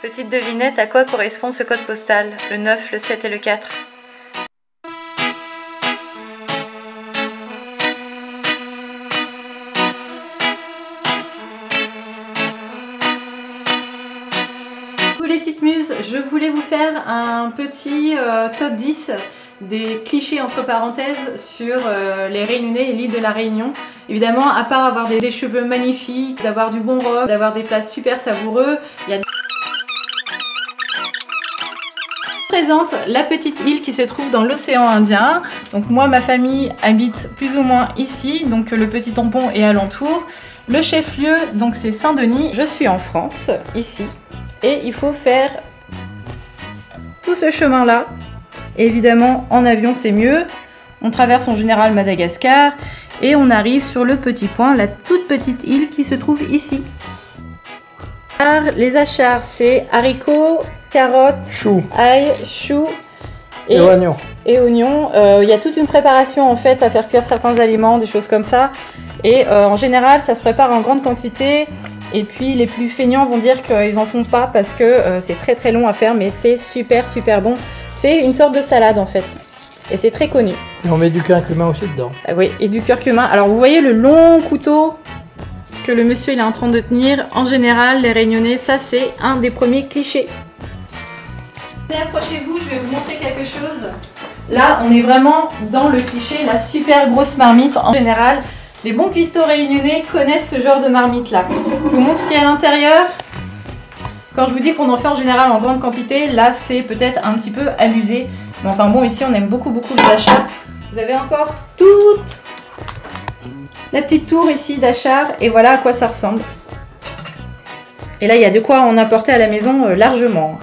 Petite devinette, à quoi correspond ce code postal? Le 9, le 7 et le 4. Coucou les petites muses, je voulais vous faire un petit top 10 des clichés entre parenthèses sur les Réunionnais et l'île de la Réunion. Évidemment, à part avoir des cheveux magnifiques, d'avoir du bon rhum, d'avoir des plats super savoureux, il y a présente la petite île qui se trouve dans l'océan Indien. Donc moi, ma famille habite plus ou moins ici, donc le petit tampon est alentour. Le chef-lieu, donc c'est Saint-Denis. Je suis en France, ici, et il faut faire tout ce chemin-là. Évidemment, en avion, c'est mieux. On traverse en général Madagascar et on arrive sur le petit point, la toute petite île qui se trouve ici. Les achars, c'est haricots, carottes, choux, ail, choux et oignons. Il y a toute une préparation en fait à faire cuire certains aliments, des choses comme ça. Et en général, ça se prépare en grande quantité. Et puis les plus feignants vont dire qu'ils n'en font pas parce que c'est très très long à faire, mais c'est super super bon. C'est une sorte de salade en fait. Et c'est très connu. Et on met du curcuma aussi dedans. Ah oui, et du curcuma. Alors vous voyez le long couteau que le monsieur il est en train de tenir. En général, les Réunionnais, ça c'est un des premiers clichés. Approchez-vous, je vais vous montrer quelque chose. Là, on est vraiment dans le cliché, la super grosse marmite. En général, les bons cuistots réunionnais connaissent ce genre de marmite là. Je vous montre ce qu'il y a à l'intérieur. Quand je vous dis qu'on en fait en général en grande quantité, là c'est peut-être un petit peu abusé. Mais enfin bon, ici on aime beaucoup les achats. Vous avez encore toute la petite tour ici d'achats et voilà à quoi ça ressemble. Et là il y a de quoi en apporter à la maison largement.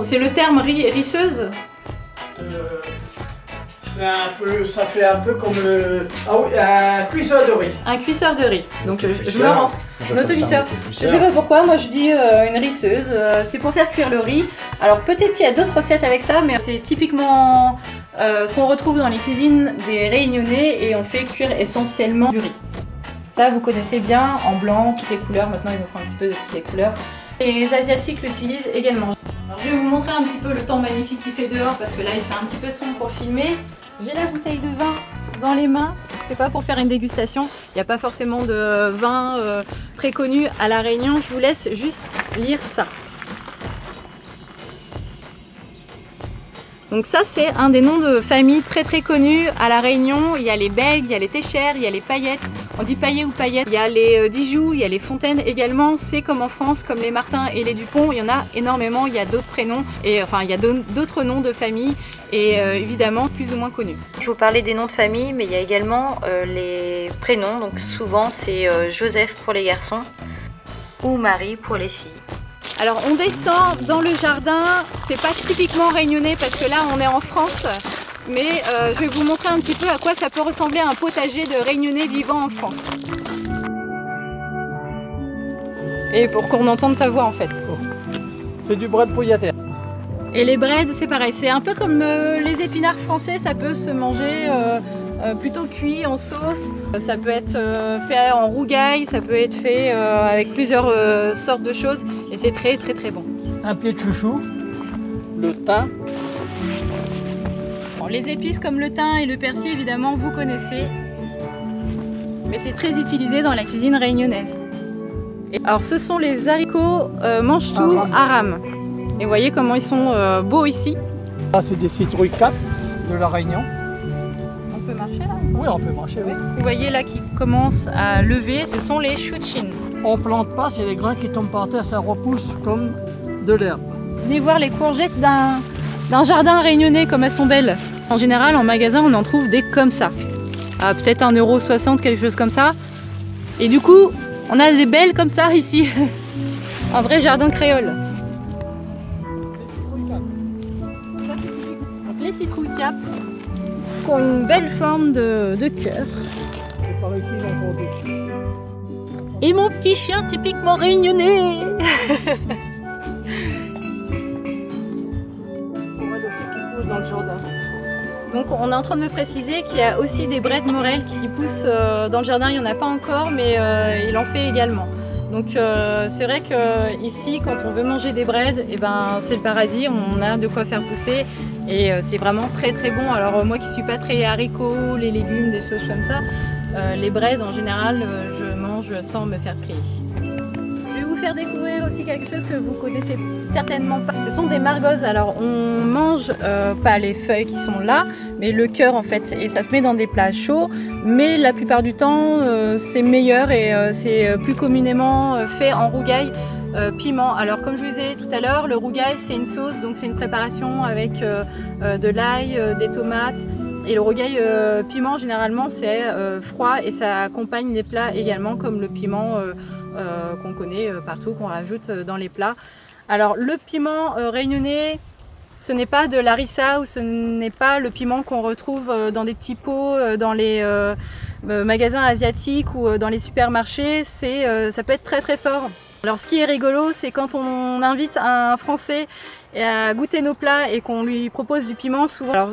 C'est le terme risseuse. Ça fait un peu comme un cuisseur de riz. Un cuisseur de riz. Donc je me lance. Un autocuisseur. Je sais pas pourquoi, moi je dis une risseuse. C'est pour faire cuire le riz. Alors peut-être qu'il y a d'autres recettes avec ça, mais c'est typiquement ce qu'on retrouve dans les cuisines des Réunionnais et on fait cuire essentiellement du riz. Ça vous connaissez bien, en blanc, toutes les couleurs. Maintenant ils nous font un petit peu de toutes les couleurs. Les Asiatiques l'utilisent également. Alors, je vais vous montrer un petit peu le temps magnifique qu'il fait dehors parce que là il fait un petit peu sombre pour filmer. J'ai la bouteille de vin dans les mains, c'est pas pour faire une dégustation, il n'y a pas forcément de vin très connu à La Réunion, je vous laisse juste lire ça. Donc ça c'est un des noms de famille très très connus à La Réunion. Il y a les Bègues, il y a les Téchères, il y a les Paillettes, on dit Paillet ou Paillettes. Il y a les Dijoux, il y a les Fontaines également. C'est comme en France, comme les Martins et les Dupont, il y en a énormément, il y a d'autres prénoms, et enfin il y a d'autres noms de famille et évidemment plus ou moins connus. Je vous parlais des noms de famille, mais il y a également les prénoms, donc souvent c'est Joseph pour les garçons ou Marie pour les filles. Alors on descend dans le jardin, c'est pas typiquement réunionnais parce que là on est en France, mais je vais vous montrer un petit peu à quoi ça peut ressembler un potager de réunionnais vivant en France. Et pour qu'on entende ta voix en fait. C'est du bread pouillaté. Et les breads c'est pareil, c'est un peu comme les épinards français, ça peut se manger plutôt cuit en sauce, ça peut être fait en rougail, ça peut être fait avec plusieurs sortes de choses et c'est très très très bon. Un pied de chouchou, le thym. Bon, les épices comme le thym et le persil évidemment vous connaissez, mais c'est très utilisé dans la cuisine réunionnaise. Alors ce sont les haricots mange-tout aram. Et vous voyez comment ils sont beaux ici. Là c'est des citrouilles cap de La Réunion. On peut marcher là? Oui, on peut marcher, oui. Vous voyez là qui commencent à lever, ce sont les choux de Chine. On plante pas, c'est les grains qui tombent par terre, ça repousse comme de l'herbe. Venez voir les courgettes d'un jardin réunionnais comme elles sont belles. En général, en magasin, on en trouve des comme ça. À peut-être 1,60 €, quelque chose comme ça. Et du coup, on a des belles comme ça ici. Un vrai jardin créole. Donc les citrouilles cap qui ont une belle forme de cœur. Et par ici, il y a encore deux. Et mon petit chien typiquement réunionnais. Dans le jardin. Donc on est en train de me préciser qu'il y a aussi des braies de morel qui poussent dans le jardin, il n'y en a pas encore mais il en fait également. Donc c'est vrai que ici, quand on veut manger des breads, eh ben, c'est le paradis, on a de quoi faire pousser et c'est vraiment très très bon. Alors moi qui suis pas très haricots, les légumes, des choses comme ça, les breads en général, je mange sans me faire prier. Je vais vous faire découvrir aussi quelque chose que vous connaissez certainement pas. Ce sont des margozes. Alors on mange pas les feuilles qui sont là, mais le cœur en fait. Et ça se met dans des plats chauds. Mais la plupart du temps, c'est meilleur et c'est plus communément fait en rougail piment. Alors comme je vous disais tout à l'heure, le rougail c'est une sauce, donc c'est une préparation avec de l'ail, des tomates. Et le rougail piment généralement c'est froid et ça accompagne les plats également comme le piment qu'on connaît partout, qu'on rajoute dans les plats. Alors le piment réunionnais, ce n'est pas de l'harissa ou ce n'est pas le piment qu'on retrouve dans des petits pots dans les magasins asiatiques ou dans les supermarchés. Ça peut être très très fort. Alors ce qui est rigolo, c'est quand on invite un Français à goûter nos plats et qu'on lui propose du piment, souvent, alors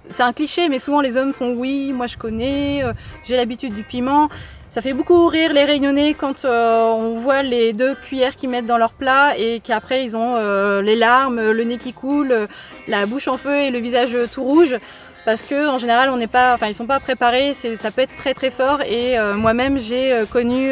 c'est un cliché, mais souvent les hommes font oui, moi je connais, j'ai l'habitude du piment. Ça fait beaucoup rire les Réunionnais quand on voit les 2 cuillères qu'ils mettent dans leur plat et qu'après ils ont les larmes, le nez qui coule, la bouche en feu et le visage tout rouge. Parce que en général ils sont pas préparés, ça peut être très très fort et moi-même j'ai connu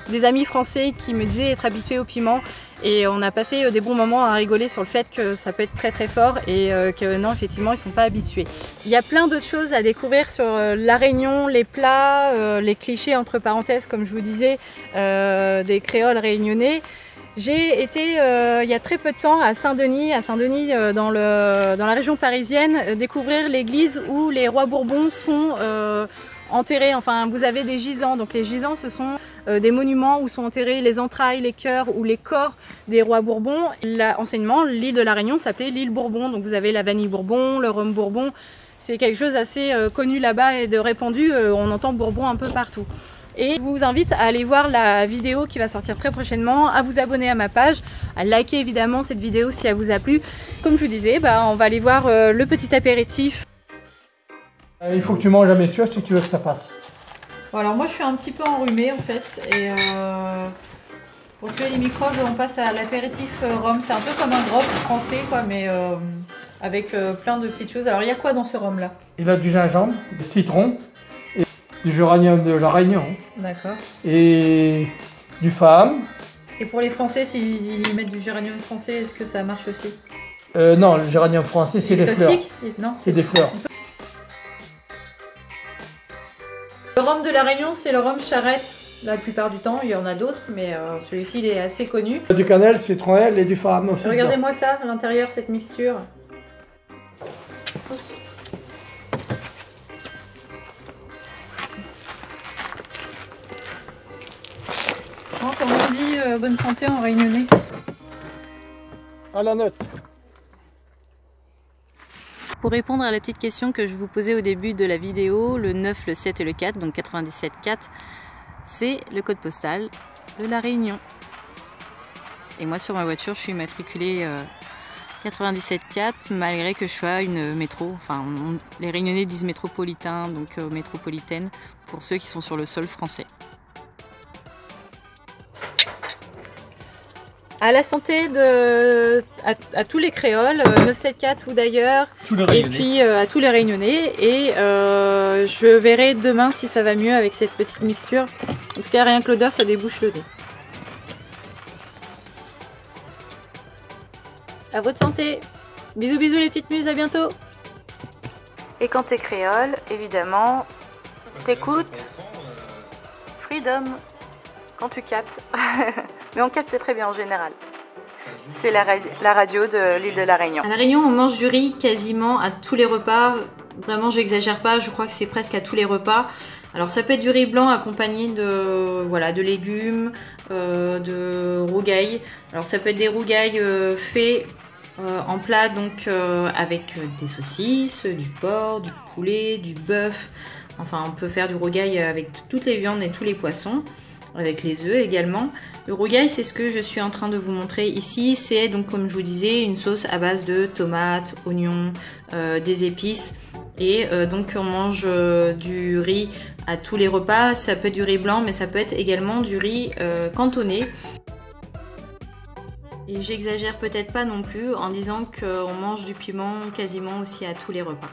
des amis français qui me disaient être habitués au piment et on a passé des bons moments à rigoler sur le fait que ça peut être très très fort et que non, effectivement ils sont pas habitués. Il y a plein d'autres choses à découvrir sur la Réunion, les plats, les clichés entre parenthèses comme je vous disais des créoles réunionnais. J'ai été il y a très peu de temps à Saint-Denis, dans la région parisienne, découvrir l'église où les rois Bourbons sont enterrés. Enfin, vous avez des gisants. Donc les gisants, ce sont des monuments où sont enterrés les entrailles, les cœurs ou les corps des rois Bourbons. Anciennement, l'île de la Réunion s'appelait l'île Bourbon. Donc vous avez la vanille Bourbon, le rhum Bourbon. C'est quelque chose d'assez connu là-bas et de répandu. On entend Bourbon un peu partout. Et je vous invite à aller voir la vidéo qui va sortir très prochainement, à vous abonner à ma page, à liker évidemment cette vidéo si elle vous a plu. Comme je vous disais, on va aller voir le petit apéritif. Il faut que tu manges à mes sûr si tu veux que ça passe. Bon, alors moi je suis un petit peu enrhumée en fait, et pour tuer les microbes on passe à l'apéritif rhum. C'est un peu comme un grog français quoi, mais avec plein de petites choses. Alors il y a quoi dans ce rhum là? Il a du gingembre, du citron, et du géranium de la Réunion. D'accord. Et du femme. Et pour les Français, s'ils mettent du géranium français, est-ce que ça marche aussi? Non, le géranium français c'est des fleurs. Non, c'est des fleurs. Le rhum de la Réunion, c'est le rhum charrette. La plupart du temps, il y en a d'autres, mais celui-ci il est assez connu. Du cannelle, citronnelle et du femme aussi. Regardez-moi ça, à l'intérieur, cette mixture. Comme on dit, bonne santé en réunionnais. À la note. Pour répondre à la petite question que je vous posais au début de la vidéo, le 9, le 7 et le 4, donc 97.4, c'est le code postal de la Réunion. Et moi sur ma voiture, je suis immatriculée 97.4, malgré que je sois une métro. Enfin, les Réunionnais disent métropolitain, donc métropolitaine, pour ceux qui sont sur le sol français. À la santé à tous les créoles, 974 ou d'ailleurs, et puis à tous les Réunionnais. Et je verrai demain si ça va mieux avec cette petite mixture. En tout cas, rien que l'odeur, ça débouche le nez. À votre santé. Bisous bisous les petites muses, à bientôt. Et quand t'es créole, évidemment, t'écoutes Freedom. Quand tu captes. Mais on capte très bien en général. C'est la radio de l'île de la Réunion. À la Réunion, on mange du riz quasiment à tous les repas. Vraiment, j'exagère pas, je crois que c'est presque à tous les repas. Alors ça peut être du riz blanc accompagné de légumes, de rougail. Alors ça peut être des rougails faits en plat, donc avec des saucisses, du porc, du poulet, du bœuf. Enfin, on peut faire du rougail avec toutes les viandes et tous les poissons. avec les œufs également. Le rougail, c'est ce que je suis en train de vous montrer ici. C'est donc, comme je vous disais, une sauce à base de tomates, oignons, des épices. Et donc on mange du riz à tous les repas. Ça peut être du riz blanc, mais ça peut être également du riz cantonné. Et j'exagère peut-être pas non plus en disant qu'on mange du piment quasiment aussi à tous les repas.